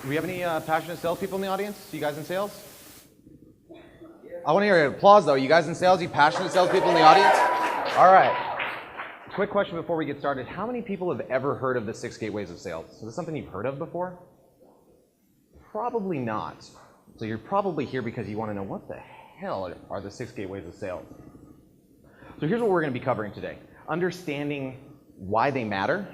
Do we have any passionate salespeople in the audience? You guys in sales? I want to hear an applause though. You guys in sales? You passionate salespeople in the audience? All right. Quick question before we get started. How many people have ever heard of the 6 gateways of sales? Is this something you've heard of before? Probably not. So you're probably here because you want to know what the hell are the 6 gateways of sales. So here's what we're going to be covering today. Understanding why they matter,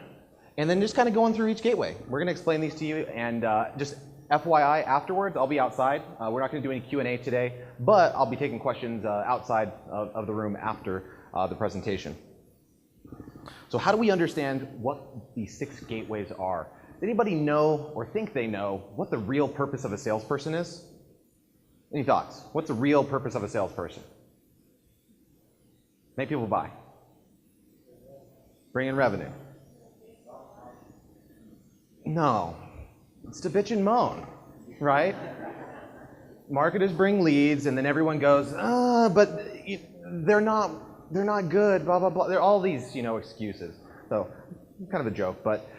and then just kind of going through each gateway. We're going to explain these to you, and just FYI, afterwards, I'll be outside. We're not going to do any Q&A today, but I'll be taking questions outside of the room after the presentation. So how do we understand what these 6 gateways are? Does anybody know or think they know what the real purpose of a salesperson is? Any thoughts? What's the real purpose of a salesperson? Make people buy. Bring in revenue. No. It's to bitch and moan, right? Marketers bring leads, and then everyone goes, but they're not good, blah, blah, blah. There are all these, excuses. So, kind of a joke, but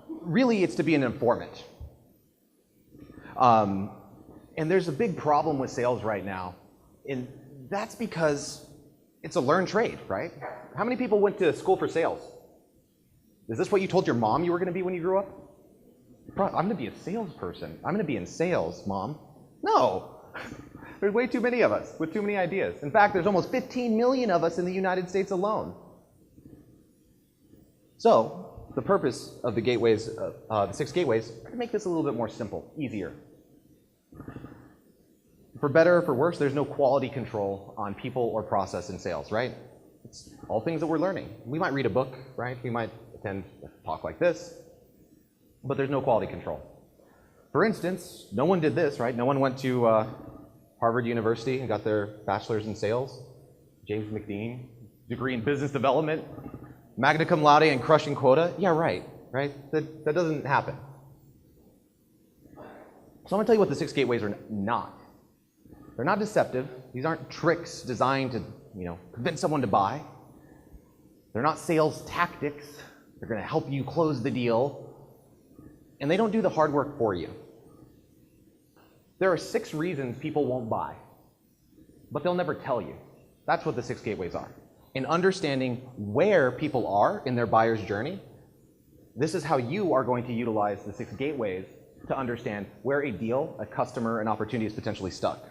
really it's to be an informant. And there's a big problem with sales right now, and that's because it's a learned trade, right? How many people went to school for sales? Is this what you told your mom you were going to be when you grew up? I'm going to be a salesperson. I'm going to be in sales, Mom. No. There's way too many of us with too many ideas. In fact, there's almost 15 million of us in the United States alone. So, the purpose of the gateways, the 6 gateways, are to make this a little bit more simple, easier. For better or for worse, there's no quality control on people or process in sales, right? It's all things that we're learning. We might read a book, right? We might attend a talk like this, but there's no quality control. For instance, no one did this, right? No one went to Harvard University and got their bachelor's in sales. James McDean, degree in business development, magna cum laude and crushing quota. Yeah, right? That doesn't happen. So I'm going to tell you what the 6 gateways are not. They're not deceptive. These aren't tricks designed to, convince someone to buy. They're not sales tactics. They're going to help you close the deal. And they don't do the hard work for you. There are 6 reasons people won't buy, but they'll never tell you. That's what the 6 gateways are. In understanding where people are in their buyer's journey, this is how you are going to utilize the 6 gateways to understand where a deal, a customer, an opportunity is potentially stuck.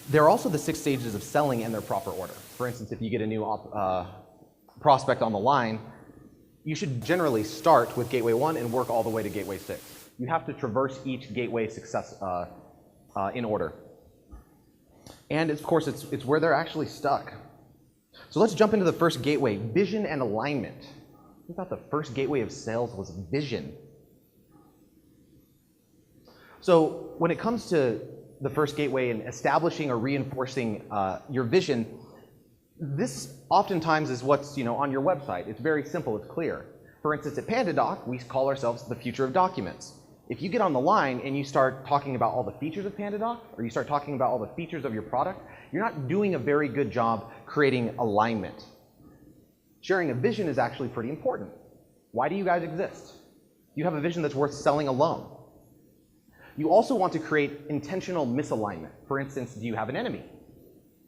There are also the 6 stages of selling in their proper order. For instance, if you get a new prospect on the line, you should generally start with gateway 1 and work all the way to gateway 6. You have to traverse each gateway in order. And of course, it's where they're actually stuck. So let's jump into the first gateway, vision and alignment. I thought the first gateway of sales was vision. So when it comes to the first gateway and establishing or reinforcing your vision, this oftentimes is what's on your website. It's very simple, it's clear. For instance, at PandaDoc, we call ourselves the future of documents. If you get on the line and you start talking about all the features of PandaDoc, or you start talking about all the features of your product, you're not doing a very good job creating alignment. Sharing a vision is actually pretty important. Why do you guys exist? You have a vision that's worth selling alone. You also want to create intentional misalignment. For instance, do you have an enemy?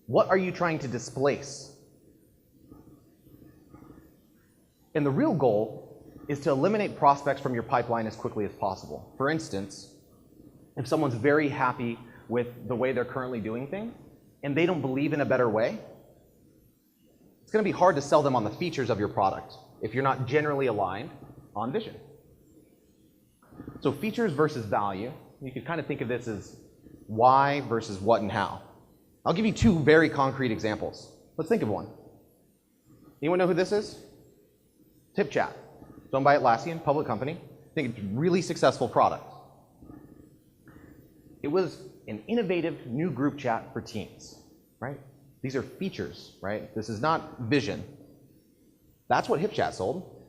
What are you trying to displace? And the real goal is to eliminate prospects from your pipeline as quickly as possible. For instance, if someone's very happy with the way they're currently doing things, and they don't believe in a better way, it's going to be hard to sell them on the features of your product if you're not generally aligned on vision. So features versus value, you could kind of think of this as why versus what and how. I'll give you 2 very concrete examples. Let's think of one. Anyone know who this is? TipChat. It's owned by Atlassian, public company. I think it's a really successful product. It was an innovative new group chat for teams, right? These are features, right? This is not vision. That's what HipChat sold.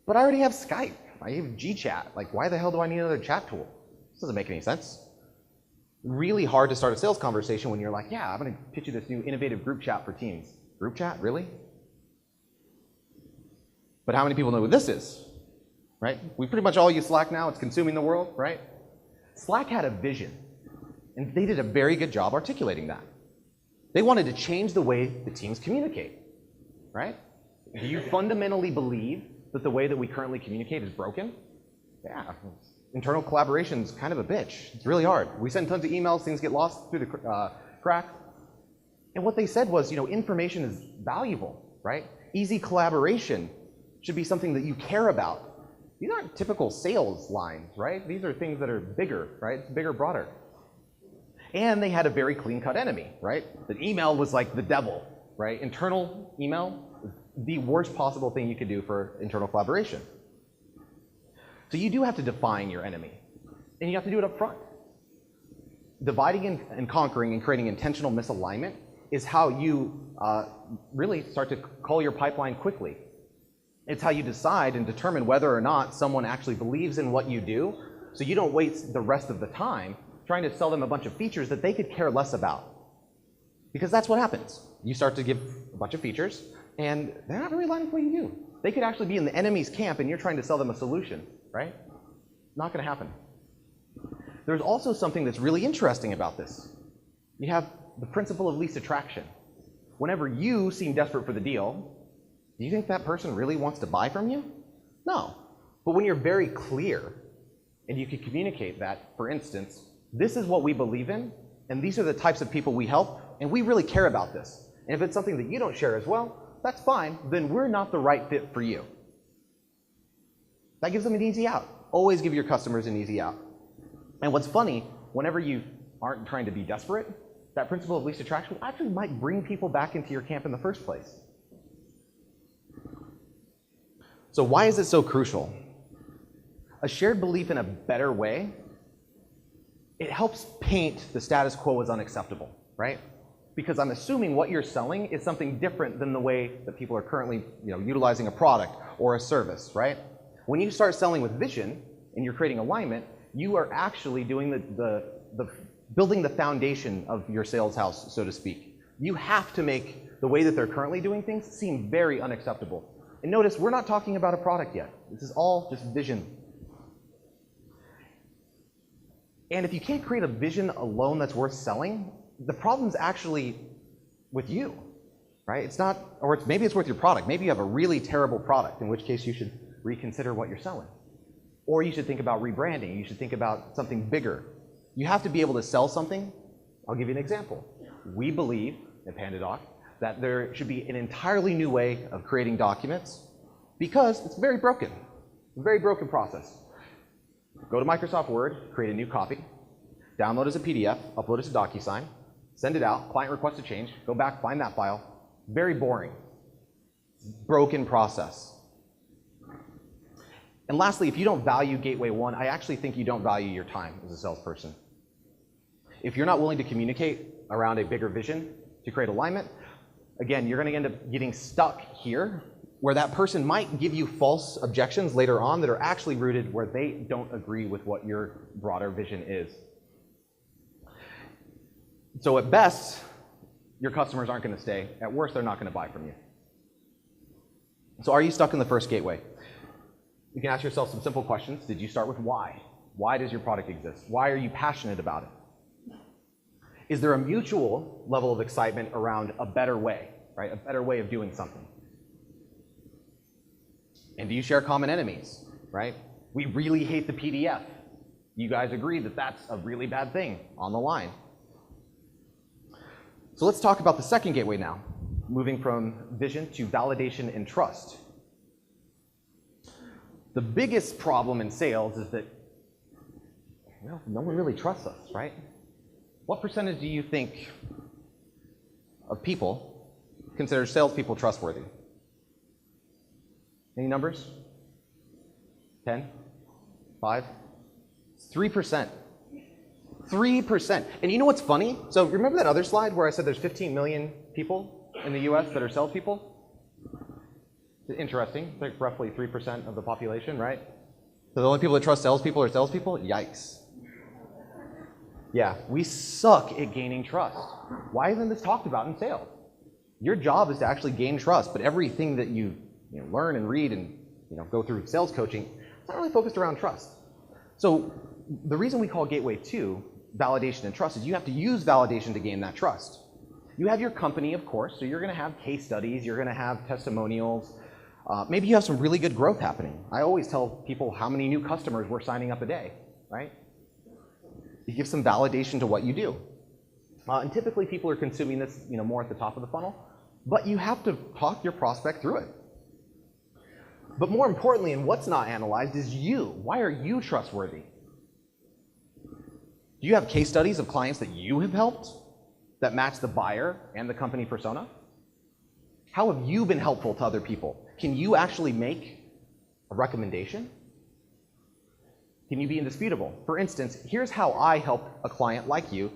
But I already have Skype. I have GChat. Like, why the hell do I need another chat tool? This doesn't make any sense. Really hard to start a sales conversation when you're like, yeah, I'm going to pitch you this new innovative group chat for teams. Group chat, really? But how many people know who this is? right? We pretty much all use Slack now. It's consuming the world, right? Slack had a vision, and they did a very good job articulating that. They wanted to change the way the teams communicate, right? Do you fundamentally believe that the way that we currently communicate is broken? Yeah. Internal collaboration is kind of a bitch. It's really hard. We send tons of emails, things get lost through the crack. And what they said was, information is valuable, right? Easy collaboration should be something that you care about. These aren't typical sales lines, right? These are things that are bigger, right? It's bigger, broader. And they had a very clean-cut enemy, right? The email was like the devil, right? Internal email is the worst possible thing you could do for internal collaboration. So you do have to define your enemy, and you have to do it up front. Dividing and conquering and creating intentional misalignment is how you really start to cull your pipeline quickly. It's how you decide and determine whether or not someone actually believes in what you do, so you don't waste the rest of the time trying to sell them a bunch of features that they could care less about. Because that's what happens. You start to give a bunch of features, and they're not really aligning with what you do. They could actually be in the enemy's camp, and you're trying to sell them a solution, right? Not going to happen. There's also something that's really interesting about this. You have the principle of least attraction. Whenever you seem desperate for the deal, do you think that person really wants to buy from you? No. But when you're very clear, and you can communicate that, for instance, this is what we believe in, and these are the types of people we help, and we really care about this. And if it's something that you don't share as well, that's fine, then we're not the right fit for you. That gives them an easy out. Always give your customers an easy out. And what's funny, whenever you aren't trying to be desperate, that principle of least attraction actually might bring people back into your camp in the first place. So why is it so crucial? A shared belief in a better way, it helps paint the status quo as unacceptable, right? Because I'm assuming what you're selling is something different than the way that people are currently utilizing a product or a service, right? When you start selling with vision and you're creating alignment, you are actually doing building the foundation of your sales house, so to speak. You have to make the way that they're currently doing things seem very unacceptable. And notice, we're not talking about a product yet. This is all just vision. And if you can't create a vision alone that's worth selling, the problem's actually with you, right? It's not, or maybe it's with your product. Maybe you have a really terrible product, in which case you should reconsider what you're selling. Or you should think about rebranding. You should think about something bigger. You have to be able to sell something. I'll give you an example. We believe at PandaDoc that there should be an entirely new way of creating documents because it's very broken. A very broken process. Go to Microsoft Word, create a new copy, download as a PDF, upload it to DocuSign, send it out, client requests a change, go back, find that file. Very boring. Broken process. And lastly, if you don't value Gateway 1, I actually think you don't value your time as a salesperson. If you're not willing to communicate around a bigger vision to create alignment, again, you're going to end up getting stuck here where that person might give you false objections later on that are actually rooted where they don't agree with what your broader vision is. So at best, your customers aren't going to stay. At worst, they're not going to buy from you. So are you stuck in the first gateway? You can ask yourself some simple questions. Did you start with why? Why does your product exist? Why are you passionate about it? Is there a mutual level of excitement around a better way, right? A better way of doing something? And do you share common enemies, right? We really hate the PDF. You guys agree that that's a really bad thing on the line. So let's talk about the second gateway now, moving from vision to validation and trust. The biggest problem in sales is that no one really trusts us, right? What percentage do you think of people consider salespeople trustworthy? Any numbers? 10? 5? 3%. 3%. And you know what's funny? So remember that other slide where I said there's 15 million people in the US that are salespeople? Interesting. Like roughly 3% of the population, right? So the only people that trust salespeople are salespeople? Yikes. Yeah, we suck at gaining trust. Why isn't this talked about in sales? Your job is to actually gain trust, but everything that you learn and read and go through sales coaching, it's not really focused around trust. So the reason we call Gateway 2 validation and trust is you have to use validation to gain that trust. You have your company, of course, so you're going to have case studies, you're going to have testimonials. Maybe you have some really good growth happening. I always tell people how many new customers we're signing up a day, right? You give some validation to what you do. And typically people are consuming this, more at the top of the funnel, but you have to talk your prospect through it. But more importantly, and what's not analyzed, is you. Why are you trustworthy? Do you have case studies of clients that you have helped that match the buyer and the company persona? How have you been helpful to other people? Can you actually make a recommendation? Can you be indisputable? For instance, here's how I helped a client like you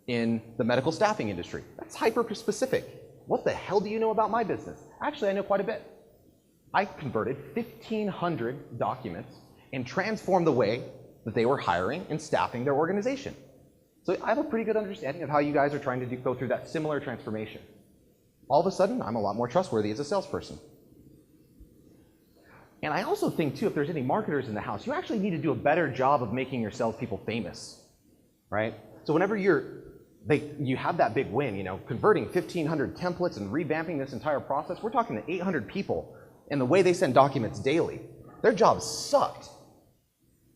in the medical staffing industry. That's hyper-specific. What the hell do you know about my business? Actually, I know quite a bit. I converted 1,500 documents and transformed the way that they were hiring and staffing their organization. So I have a pretty good understanding of how you guys are trying to go through that similar transformation. All of a sudden, I'm a lot more trustworthy as a salesperson. And I also think, too, if there's any marketers in the house, you actually need to do a better job of making your salespeople famous, right? So whenever you have that big win, converting 1,500 templates and revamping this entire process, we're talking to 800 people, and the way they send documents daily, their jobs sucked.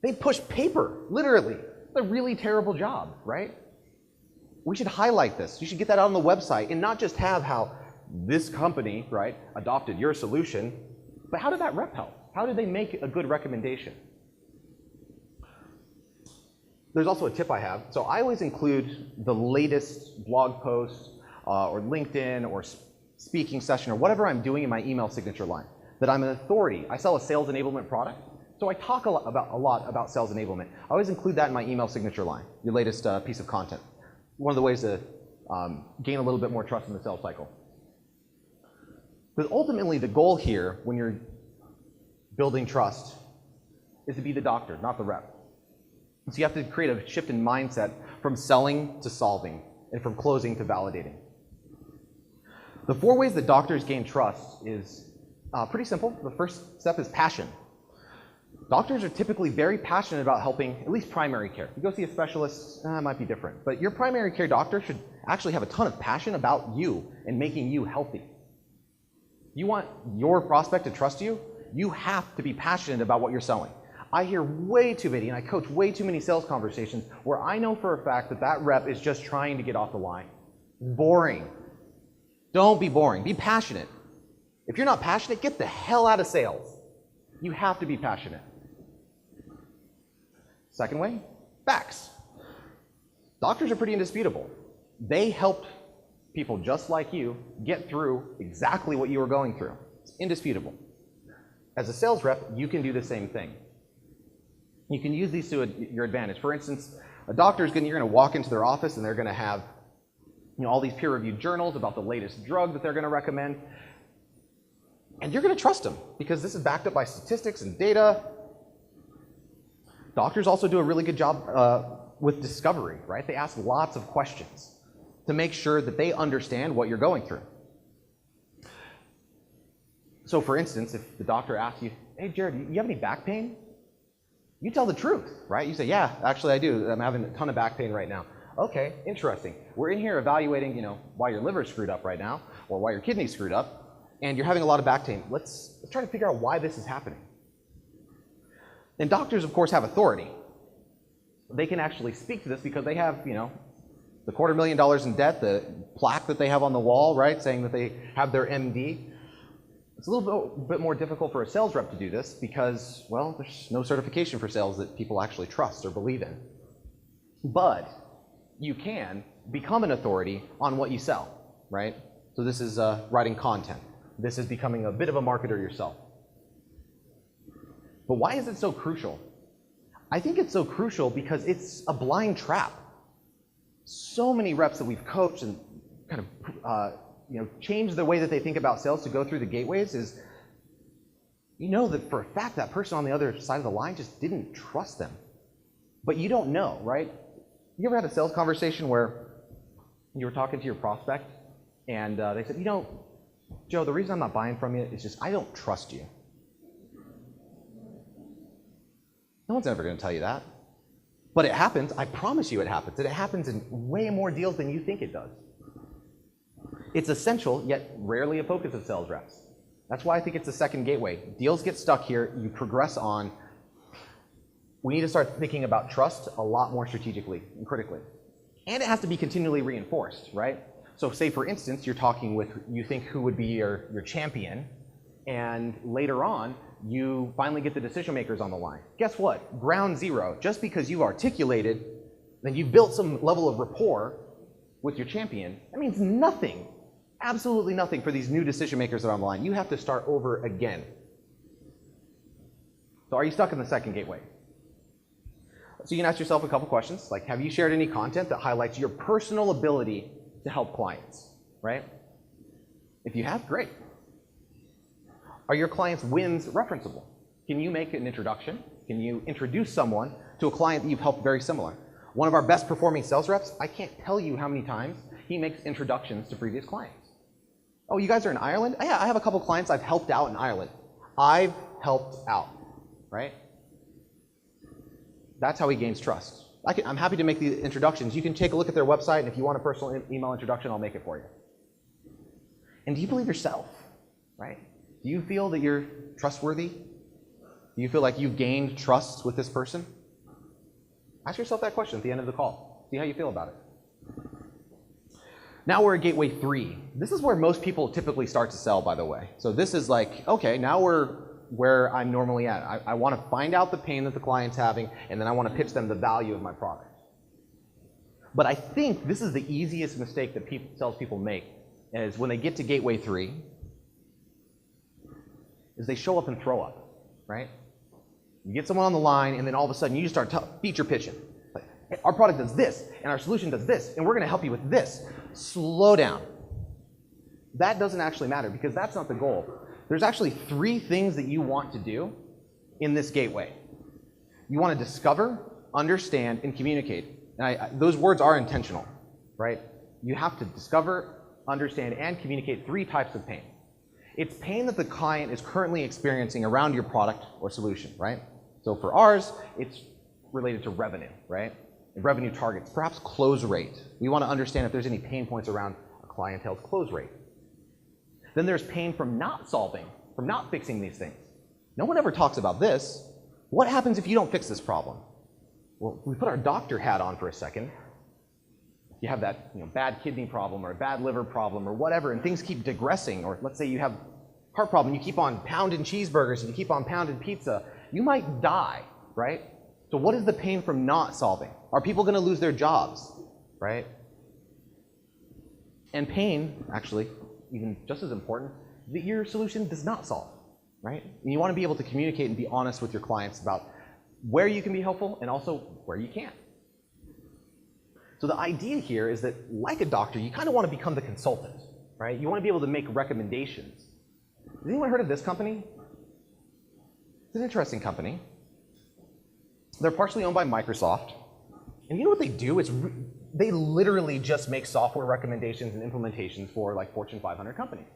They push paper, literally. It's a really terrible job, right? We should highlight this. You should get that out on the website and not just have how this company, right, adopted your solution, but how did that rep help? How did they make a good recommendation? There's also a tip I have. So I always include the latest blog post or LinkedIn or speaking session or whatever I'm doing in my email signature line, that I'm an authority. I sell a sales enablement product. So I talk a lot about sales enablement. I always include that in my email signature line, your latest piece of content. One of the ways to gain a little bit more trust in the sales cycle. Because ultimately the goal here when you're building trust is to be the doctor, not the rep. So you have to create a shift in mindset from selling to solving and from closing to validating. The 4 ways that doctors gain trust is pretty simple. The first step is passion. Doctors are typically very passionate about helping, at least primary care. If you go see a specialist, it might be different. But your primary care doctor should actually have a ton of passion about you and making you healthy. You want your prospect to trust you, you have to be passionate about what you're selling. I hear way too many, and I coach way too many sales conversations where I know for a fact that that rep is just trying to get off the line. Boring. Don't be boring. Be passionate. If you're not passionate, get the hell out of sales. You have to be passionate. Second way, facts. Doctors are pretty indisputable. They helped people just like you get through exactly what you were going through. It's indisputable. As a sales rep, you can do the same thing. You can use these to your advantage. For instance, a doctor's you're going to walk into their office and they're going to have all these peer-reviewed journals about the latest drug that they're going to recommend. And you're going to trust them because this is backed up by statistics and data. Doctors also do a really good job with discovery, right? They ask lots of questions to make sure that they understand what you're going through. So for instance, if the doctor asks you, hey Jared, you have any back pain? You tell the truth, right? You say, yeah, actually I do. I'm having a ton of back pain right now. Okay, interesting. We're in here evaluating, why your liver's screwed up right now or why your kidney's screwed up and you're having a lot of back pain. Let's try to figure out why this is happening. And doctors, of course, have authority. They can actually speak to this because they have, the $250,000 in debt, the plaque that they have on the wall, right, saying that they have their MD. It's a little bit more difficult for a sales rep to do this because, well, there's no certification for sales that people actually trust or believe in. But you can become an authority on what you sell, right? So this is writing content. This is becoming a bit of a marketer yourself. But why is it so crucial? I think it's so crucial because it's a blind trap. So many reps that we've coached and kind of changed the way that they think about sales to go through the gateways is, that for a fact that person on the other side of the line just didn't trust them. But you don't know, right? You ever had a sales conversation where you were talking to your prospect and they said, Joe, the reason I'm not buying from you is just I don't trust you. No one's ever going to tell you that. But it happens. I promise you it happens. And it happens in way more deals than you think it does. It's essential, yet rarely a focus of sales reps. That's why I think it's the second gateway. Deals get stuck here. You progress on. We need to start thinking about trust a lot more strategically and critically. And it has to be continually reinforced, right? So say, for instance, you're talking with, you think who would be your champion, and later on, you finally get the decision makers on the line. Guess what? Ground zero. Just because you've articulated, then you've built some level of rapport with your champion, that means nothing, absolutely nothing for these new decision makers that are on the line. You have to start over again. So are you stuck in the second gateway? So you can ask yourself a couple questions, like, have you shared any content that highlights your personal ability to help clients, right? If you have, great. Are your clients' wins referenceable? Can you make an introduction? Can you introduce someone to a client that you've helped very similar? One of our best performing sales reps, I can't tell you how many times he makes introductions to previous clients. Oh, you guys are in Ireland? Yeah, I have a couple clients I've helped out in Ireland. I've helped out, right? That's how he gains trust. I'm happy to make the introductions. You can take a look at their website, and if you want a personal email introduction, I'll make it for you. And do you believe yourself, right? Do you feel that you're trustworthy? Do you feel like you've gained trust with this person? Ask yourself that question at the end of the call. See how you feel about it. Now we're at gateway 3. This is where most people typically start to sell, by the way. So this is like, okay, now we're where I'm normally at. I want to find out the pain that the client's having, and then I want to pitch them the value of my product. But I think this is the easiest mistake that salespeople make, is when they get to gateway 3, is they show up and throw up, right? You get someone on the line, and then all of a sudden you just start feature pitching. Like, hey, our product does this, and our solution does this, and we're going to help you with this. Slow down. That doesn't actually matter, because that's not the goal. There's actually 3 things that you want to do in this gateway. You want to discover, understand, and communicate. And those words are intentional, right? You have to discover, understand, and communicate 3 types of pain. It's pain that the client is currently experiencing around your product or solution, right? So for ours, it's related to revenue, right? And revenue targets, perhaps close rate. We want to understand if there's any pain points around a clientele's close rate. Then there's pain from not solving, from not fixing these things. No one ever talks about this. What happens if you don't fix this problem? Well, if we put our doctor hat on for a second. You have that bad kidney problem or a bad liver problem or whatever, and things keep digressing. Or let's say you have heart problem, you keep on pounding cheeseburgers and you keep on pounding pizza. You might die, right? So what is the pain from not solving? Are people going to lose their jobs, right? And pain, actually, even just as important, that your solution does not solve, right? And you want to be able to communicate and be honest with your clients about where you can be helpful and also where you can't. So the idea here is that, like a doctor, you kind of want to become the consultant, right? You want to be able to make recommendations. Has anyone heard of this company? It's an interesting company. They're partially owned by Microsoft. And you know what they do? They literally just make software recommendations and implementations for like Fortune 500 companies.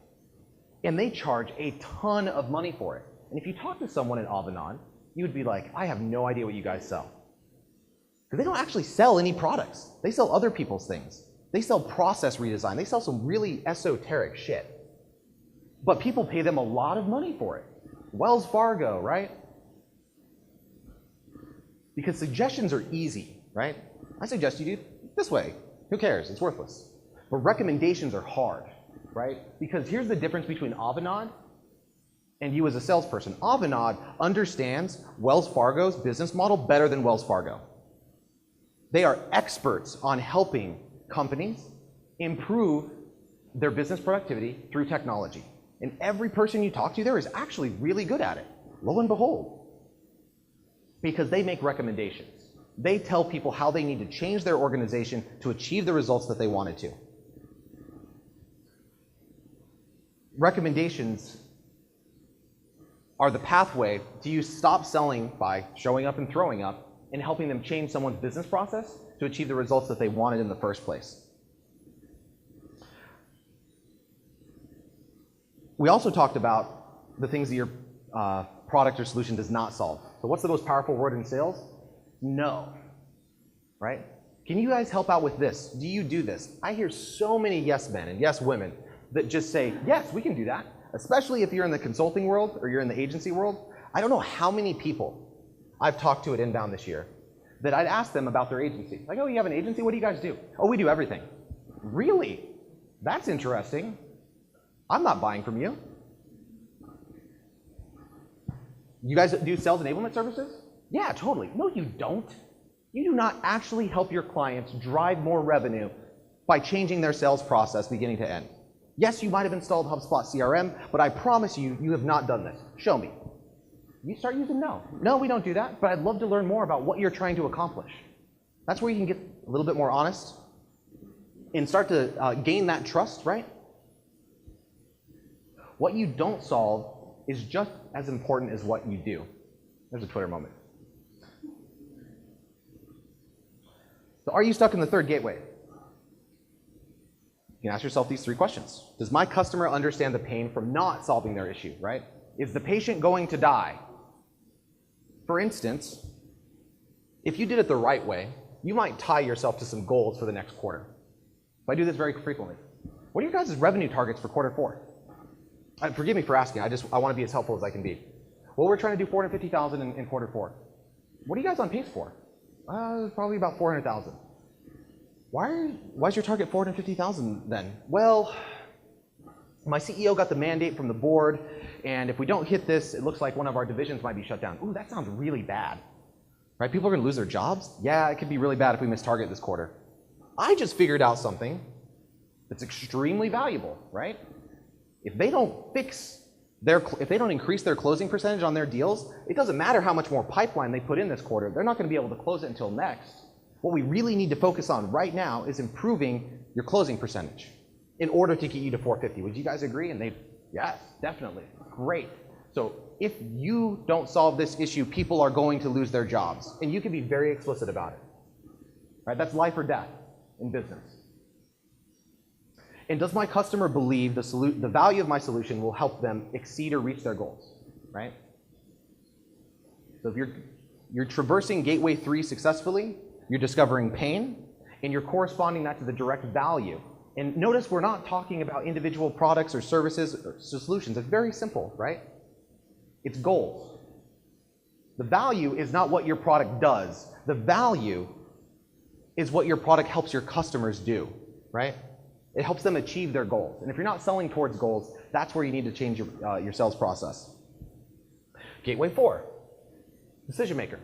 And they charge a ton of money for it. And if you talk to someone at Avanade, you would be like, I have no idea what you guys sell. Because they don't actually sell any products. They sell other people's things. They sell process redesign. They sell some really esoteric shit. But people pay them a lot of money for it. Wells Fargo, right? Because suggestions are easy, right? I suggest you do this way. Who cares? It's worthless. But recommendations are hard, right? Because here's the difference between Avanade and you as a salesperson. Avanade understands Wells Fargo's business model better than Wells Fargo. They are experts on helping companies improve their business productivity through technology. And every person you talk to there is actually really good at it, lo and behold. Because they make recommendations. They tell people how they need to change their organization to achieve the results that they wanted to. Recommendations are the pathway to you stop selling by showing up and throwing up and helping them change someone's business process to achieve the results that they wanted in the first place. We also talked about the things that you're product or solution does not solve. So what's the most powerful word in sales? No, right? Can you guys help out with this? Do you do this? I hear so many yes men and yes women that just say, yes, we can do that. Especially if you're in the consulting world or you're in the agency world. I don't know how many people I've talked to at Inbound this year that I'd ask them about their agency. Like, oh, you have an agency? What do you guys do? Oh, we do everything. Really? That's interesting. I'm not buying from you. You guys do sales enablement services? Yeah, totally. No, you don't. You do not actually help your clients drive more revenue by changing their sales process beginning to end. Yes, you might have installed HubSpot CRM, but I promise you, you have not done this. Show me. You start using no. No, we don't do that, but I'd love to learn more about what you're trying to accomplish. That's where you can get a little bit more honest and start to gain that trust, right? What you don't solve is just as important as what you do. There's a Twitter moment. So are you stuck in the third gateway? You can ask yourself these 3 questions. Does my customer understand the pain from not solving their issue, right? Is the patient going to die? For instance, if you did it the right way, you might tie yourself to some goals for the next quarter. So I do this very frequently. What are your guys' revenue targets for quarter 4? Forgive me for asking, I want to be as helpful as I can be. Well, we're trying to do 450,000 in quarter 4. What are you guys on pace for? Probably about 400,000. Why is your target 450,000 then? Well, my CEO got the mandate from the board, and if we don't hit this, it looks like one of our divisions might be shut down. Ooh, that sounds really bad. Right? People are going to lose their jobs? Yeah, it could be really bad if we miss target this quarter. I just figured out something that's extremely valuable, right? If they don't if they don't increase their closing percentage on their deals, it doesn't matter how much more pipeline they put in this quarter. They're not going to be able to close it until next. What we really need to focus on right now is improving your closing percentage in order to get you to 450. Would you guys agree? And yes, definitely. Great. So if you don't solve this issue, people are going to lose their jobs. And you can be very explicit about it. Right? That's life or death in business. And does my customer believe the value of my solution will help them exceed or reach their goals, right? So if you're traversing gateway 3 successfully, you're discovering pain, and you're corresponding that to the direct value. And notice we're not talking about individual products or services or solutions. It's very simple, right? It's goals. The value is not what your product does. The value is what your product helps your customers do, right? It helps them achieve their goals. And if you're not selling towards goals, that's where you need to change your sales process. Gateway 4, decision maker.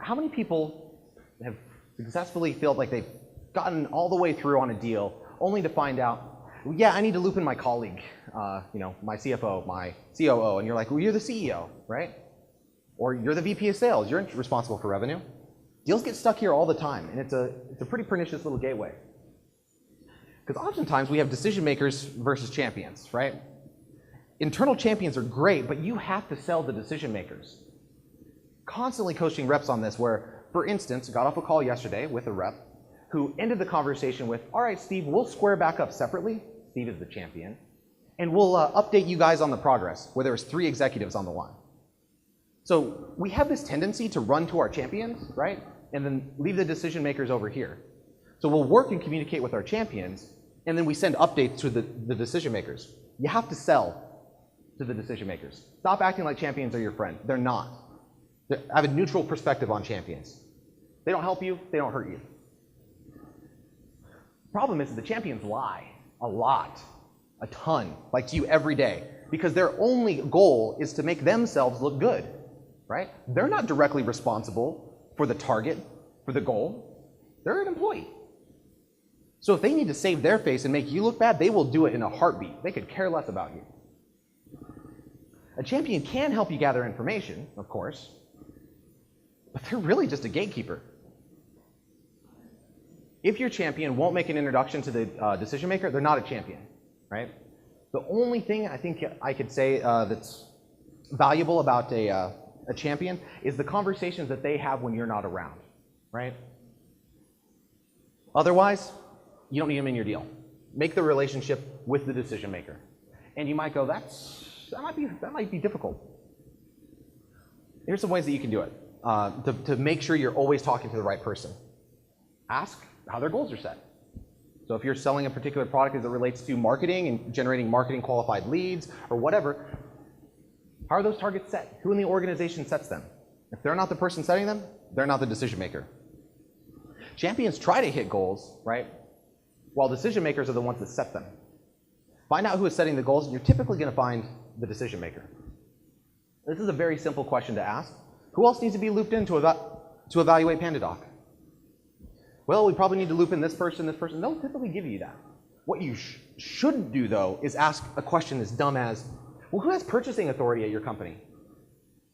How many people have successfully felt like they've gotten all the way through on a deal only to find out, well, yeah, I need to loop in my colleague, my CFO, my COO, and you're like, well, you're the CEO, right? Or you're the VP of sales, you're responsible for revenue. Deals get stuck here all the time, and it's a pretty pernicious little gateway. Because oftentimes we have decision makers versus champions, right? Internal champions are great, but you have to sell the decision makers. Constantly coaching reps on this where, for instance, got off a call yesterday with a rep who ended the conversation with, all right, Steve, we'll square back up separately. Steve is the champion. And we'll update you guys on the progress, where there was 3 executives on the line. So we have this tendency to run to our champions, right? And then leave the decision makers over here. So we'll work and communicate with our champions, and then we send updates to the decision makers. You have to sell to the decision makers. Stop acting like champions are your friend. They're not. I have a neutral perspective on champions. They don't help you, they don't hurt you. Problem is that the champions lie a lot, a ton, like to you every day, because their only goal is to make themselves look good, right? They're not directly responsible for the target, for the goal. They're an employee. So if they need to save their face and make you look bad, they will do it in a heartbeat. They could care less about you. A champion can help you gather information, of course, but they're really just a gatekeeper. If your champion won't make an introduction to the decision maker, they're not a champion, right? The only thing I think I could say that's valuable about a champion is the conversations that they have when you're not around, right? Otherwise, you don't need them in your deal. Make the relationship with the decision maker. And you might go, that's that might be difficult. Here's some ways that you can do it to make sure you're always talking to the right person. Ask how their goals are set. So if you're selling a particular product as it relates to marketing and generating marketing qualified leads or whatever, how are those targets set? Who in the organization sets them? If they're not the person setting them, they're not the decision maker. Champions try to hit goals, right? While decision makers are the ones that set them. Find out who is setting the goals, and you're typically going to find the decision maker. This is a very simple question to ask. Who else needs to be looped in to evaluate PandaDoc? Well, we probably need to loop in this person, this person. They'll typically give you that. What you should do, though, is ask a question as dumb as, well, who has purchasing authority at your company?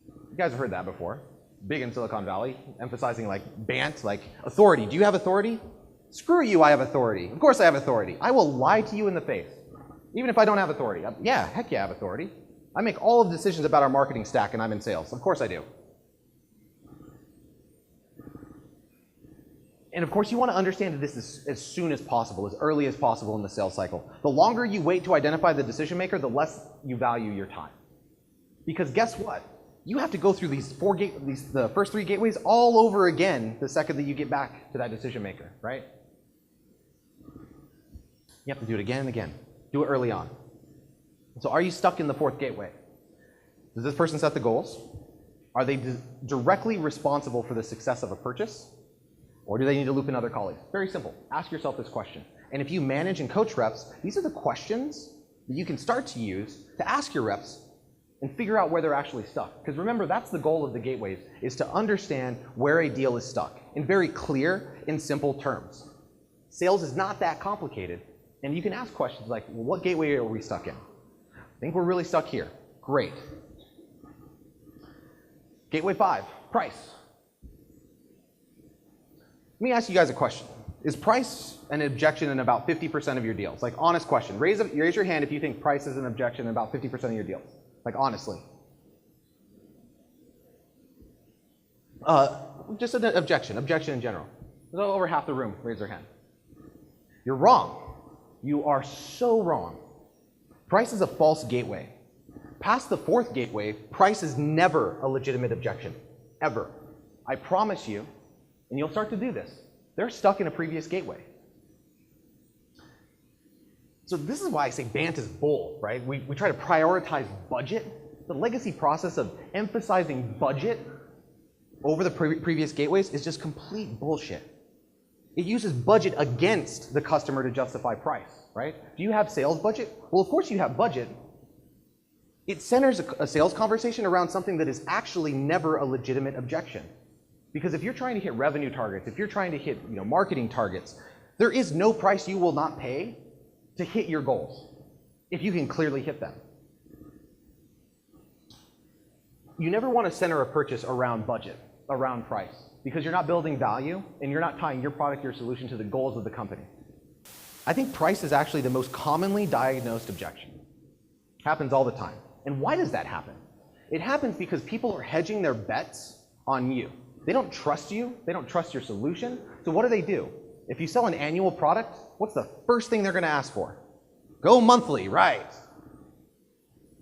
You guys have heard that before. Big in Silicon Valley, emphasizing like BANT, like authority. Do you have authority? Screw you, I have authority. Of course I have authority. I will lie to you in the face. Even if I don't have authority. Yeah, heck yeah, I have authority. I make all of the decisions about our marketing stack and I'm in sales. Of course I do. And of course you want to understand this as soon as possible, as early as possible in the sales cycle. The longer you wait to identify the decision maker, the less you value your time. Because guess what? You have to go through the first 3 gateways all over again the second that you get back to that decision maker, right? You have to do it again and again. Do it early on. So are you stuck in the 4th gateway? Does this person set the goals? Are they directly responsible for the success of a purchase? Or do they need to loop in other colleagues? Very simple. Ask yourself this question. And if you manage and coach reps, these are the questions that you can start to use to ask your reps and figure out where they're actually stuck. Because remember, that's the goal of the gateways, is to understand where a deal is stuck in very clear and simple terms. Sales is not that complicated, and you can ask questions like, well, what gateway are we stuck in? I think we're really stuck here. Great. Gateway 5, price. Let me ask you guys a question. Is price an objection in about 50% of your deals? Like, honest question. Raise your hand if you think price is an objection in about 50% of your deals. Like, honestly. Just an objection in general. Over half the room raise their hand. You're wrong. You are so wrong. Price is a false gateway. Past the 4th gateway, price is never a legitimate objection. Ever. I promise you, and you'll start to do this. They're stuck in a previous gateway. So this is why I say BANT is bull, right? We try to prioritize budget. The legacy process of emphasizing budget over the previous gateways is just complete bullshit. It uses budget against the customer to justify price, right? Do you have sales budget? Well, of course you have budget. It centers a sales conversation around something that is actually never a legitimate objection. Because if you're trying to hit revenue targets, if you're trying to hit marketing targets, there is no price you will not pay to hit your goals, if you can clearly hit them. You never want to center a purchase around budget, around price, because you're not building value and you're not tying your product, your solution to the goals of the company. I think price is actually the most commonly diagnosed objection. Happens all the time. And why does that happen? It happens because people are hedging their bets on you. They don't trust you, they don't trust your solution, so what do? If you sell an annual product, what's the first thing they're going to ask for? Go monthly, right?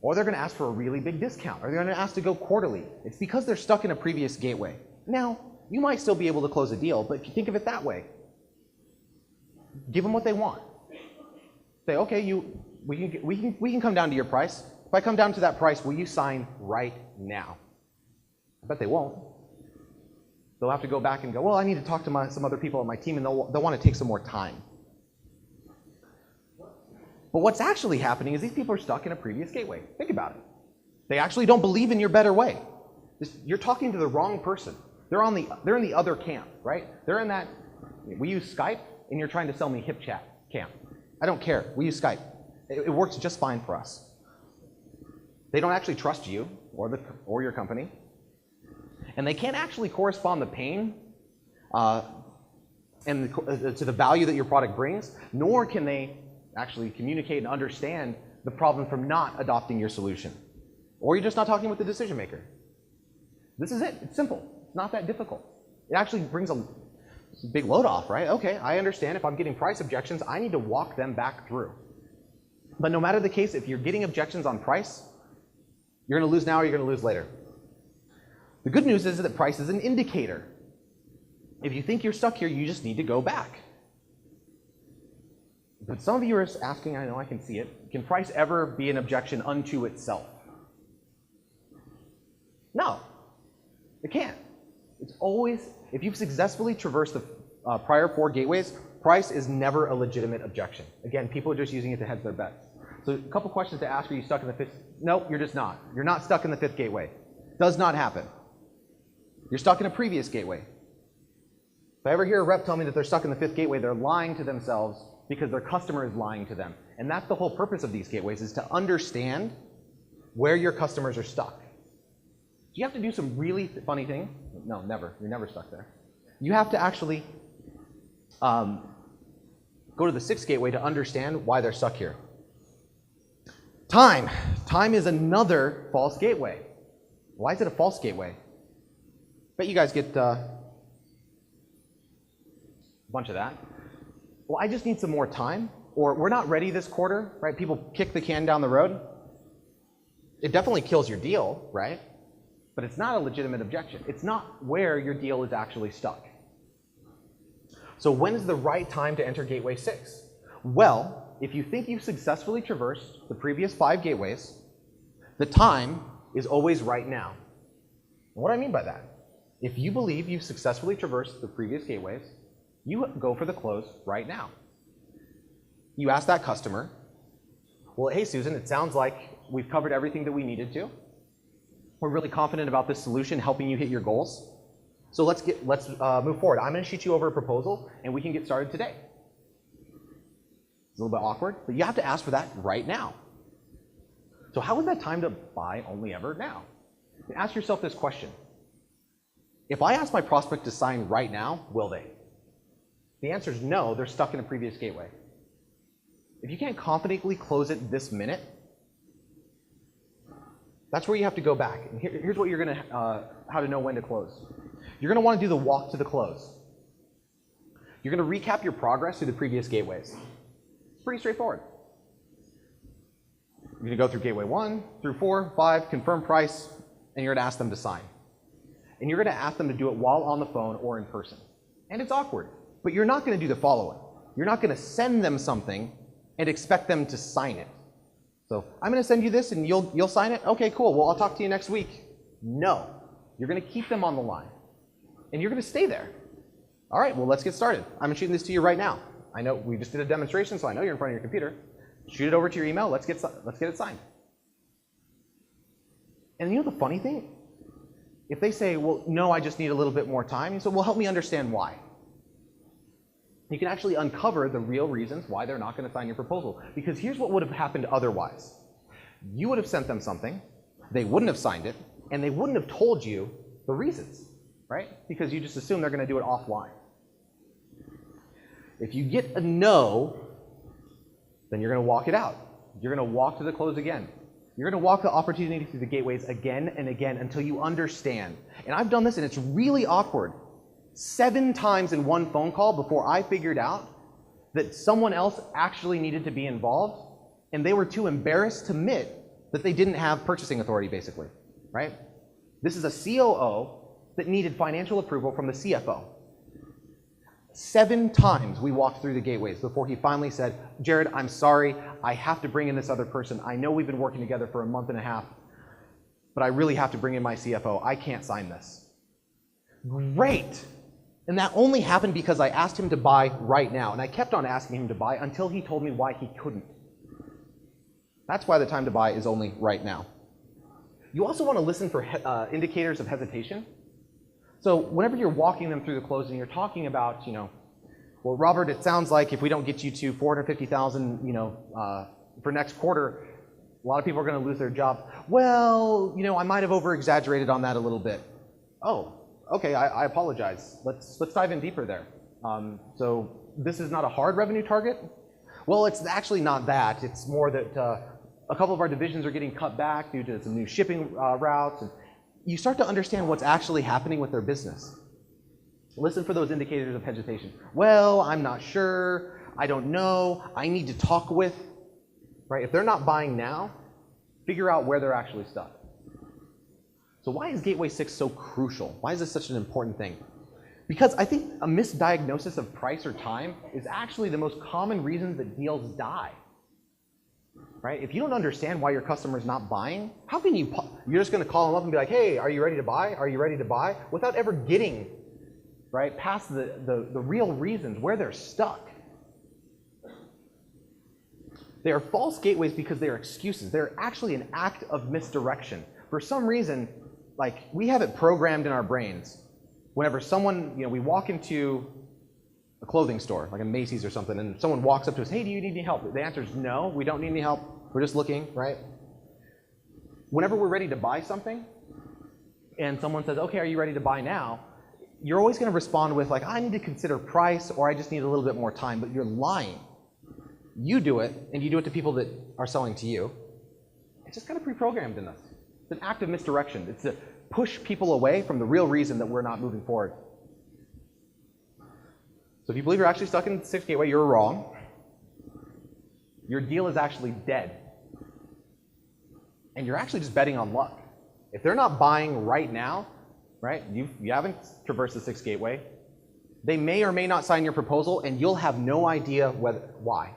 Or they're going to ask for a really big discount, or they're going to ask to go quarterly. It's because they're stuck in a previous gateway. Now, you might still be able to close a deal, but if you think of it that way, give them what they want. Say, okay, we can come down to your price. If I come down to that price, will you sign right now? I bet they won't. They'll have to go back and go, well, I need to talk to some other people on my team, and they'll want to take some more time. But what's actually happening is these people are stuck in a previous gateway. Think about it. They actually don't believe in your better way. You're talking to the wrong person. They're in the other camp, right? They're in that, we use Skype, and you're trying to sell me HipChat camp. I don't care. We use Skype. It works just fine for us. They don't actually trust you or your company. And they can't actually correspond the pain to the value that your product brings, nor can they actually communicate and understand the problem from not adopting your solution. Or you're just not talking with the decision maker. This is it. It's simple. It's not that difficult. It actually brings a big load off, right? Okay, I understand if I'm getting price objections, I need to walk them back through. But no matter the case, if you're getting objections on price, You're going to lose now or you're going to lose later. The good news is that price is an indicator. If you think you're stuck here, you just need to go back. But some of you are asking, I know I can see it, can price ever be an objection unto itself? No, it can't. It's always, if you've successfully traversed the prior 4 gateways, price is never a legitimate objection. Again, people are just using it to hedge their bets. So a couple questions to ask, are you stuck in the 5th? Nope, you're just not. You're not stuck in the 5th gateway. Does not happen. You're stuck in a previous gateway. If I ever hear a rep tell me that they're stuck in the 5th gateway, they're lying to themselves because their customer is lying to them. And that's the whole purpose of these gateways, is to understand where your customers are stuck. Do you have to do some really funny thing? No, never. You're never stuck there. You have to actually go to the 6th gateway to understand why they're stuck here. Time. Time is another false gateway. Why is it a false gateway? Bet you guys get a bunch of that. Well, I just need some more time, or we're not ready this quarter, right? People kick the can down the road. It definitely kills your deal, right? But it's not a legitimate objection. It's not where your deal is actually stuck. So when is the right time to enter gateway 6? Well, if you think you've successfully traversed the previous 5 gateways, the time is always right now. And what do I mean by that? If you believe you've successfully traversed the previous gateways, you go for the close right now. You ask that customer, well, hey Susan, it sounds like we've covered everything that we needed to. We're really confident about this solution helping you hit your goals. So let's move forward. I'm going to shoot you over a proposal and we can get started today. It's a little bit awkward, but you have to ask for that right now. So how is that time to buy only ever now? Ask yourself this question. If I ask my prospect to sign right now, will they? The answer is no, they're stuck in a previous gateway. If you can't confidently close it this minute, that's where you have to go back. And here's what you're going to, how to know when to close. You're going to want to do the walk to the close. You're going to recap your progress through the previous gateways. It's pretty straightforward. You're going to go through gateway 1 through 4, 5, confirm price, and you're going to ask them to sign. And you're going to ask them to do it while on the phone or in person. And it's awkward, but you're not going to do the following. You're not going to send them something and expect them to sign it. So I'm going to send you this and you'll sign it? Okay, cool. Well, I'll talk to you next week. No. You're going to keep them on the line. And you're going to stay there. All right, well, let's get started. I'm shooting this to you right now. I know we just did a demonstration, so I know you're in front of your computer. Shoot it over to your email. Let's get it signed. And you know the funny thing? If they say, well, no, I just need a little bit more time, you say, well, help me understand why. You can actually uncover the real reasons why they're not going to sign your proposal. Because here's what would have happened otherwise. You would have sent them something, they wouldn't have signed it, and they wouldn't have told you the reasons, right? Because you just assume they're going to do it offline. If you get a no, then you're going to walk it out. You're going to walk to the close again. You're going to walk the opportunity through the gateways again and again until you understand. And I've done this, and it's really awkward. 7 times in one phone call before I figured out that someone else actually needed to be involved, and they were too embarrassed to admit that they didn't have purchasing authority, basically, right? This is a COO that needed financial approval from the CFO. 7 times we walked through the gateways before he finally said, Jared, I'm sorry, I have to bring in this other person. I know we've been working together for a month and a half, but I really have to bring in my CFO. I can't sign this. Great. And that only happened because I asked him to buy right now. And I kept on asking him to buy until he told me why he couldn't. That's why the time to buy is only right now. You also want to listen for indicators of hesitation. So whenever you're walking them through the close and you're talking about, well, Robert, it sounds like if we don't get you to 450,000, for next quarter, a lot of people are going to lose their jobs. Well, I might have over-exaggerated on that a little bit. Oh, okay, I apologize. Let's dive in deeper there. So this is not a hard revenue target? Well, it's actually not that. It's more that a couple of our divisions are getting cut back due to some new shipping routes. And you start to understand what's actually happening with their business. Listen for those indicators of hesitation. Well, I'm not sure. I don't know. I need to talk with, right? If they're not buying now, figure out where they're actually stuck. So why is Gateway 6 so crucial? Why is this such an important thing? Because I think a misdiagnosis of price or time is actually the most common reason that deals die. Right? If you don't understand why your customer's not buying, how can you're just going to call them up and be like, hey, are you ready to buy? Are you ready to buy? Without ever getting, right, past the real reasons where they're stuck. They are false gateways because they are excuses. They're actually an act of misdirection. For some reason, like, we have it programmed in our brains. Whenever someone, we walk into a clothing store, like a Macy's or something, and someone walks up to us, hey, do you need any help? The answer is no, we don't need any help. We're just looking, right? Whenever we're ready to buy something, and someone says, okay, are you ready to buy now? You're always going to respond with, like, I need to consider price, or I just need a little bit more time, but you're lying. You do it, and you do it to people that are selling to you. It's just kind of pre-programmed in us. It's an act of misdirection. It's to push people away from the real reason that we're not moving forward. So if you believe you're actually stuck in the 6 gateway, you're wrong. Your deal is actually dead. And you're actually just betting on luck. If they're not buying right now, right, you haven't traversed the 6 gateway, they may or may not sign your proposal, and you'll have no idea why.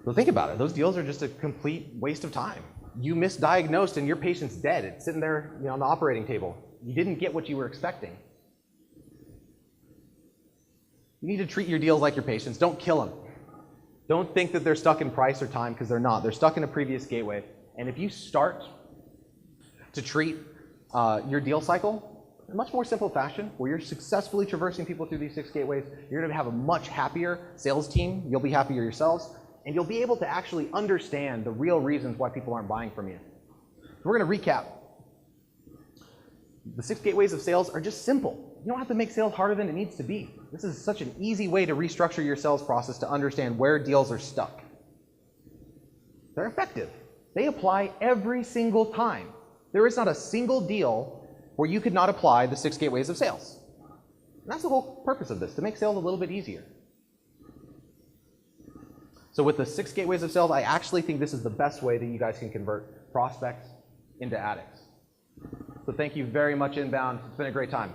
So think about it. Those deals are just a complete waste of time. You misdiagnosed and your patient's dead. It's sitting there, on the operating table. You didn't get what you were expecting. You need to treat your deals like your patients. Don't kill them. Don't think that they're stuck in price or time, because they're not. They're stuck in a previous gateway. And if you start to treat your deal cycle in a much more simple fashion, where you're successfully traversing people through these 6 gateways, you're going to have a much happier sales team. You'll be happier yourselves. And you'll be able to actually understand the real reasons why people aren't buying from you. So we're going to recap. The 6 gateways of sales are just simple. You don't have to make sales harder than it needs to be. This is such an easy way to restructure your sales process to understand where deals are stuck. They're effective. They apply every single time. There is not a single deal where you could not apply the 6 gateways of sales. And that's the whole purpose of this, to make sales a little bit easier. So with the 6 gateways of sales, I actually think this is the best way that you guys can convert prospects into addicts. So thank you very much, Inbound. It's been a great time.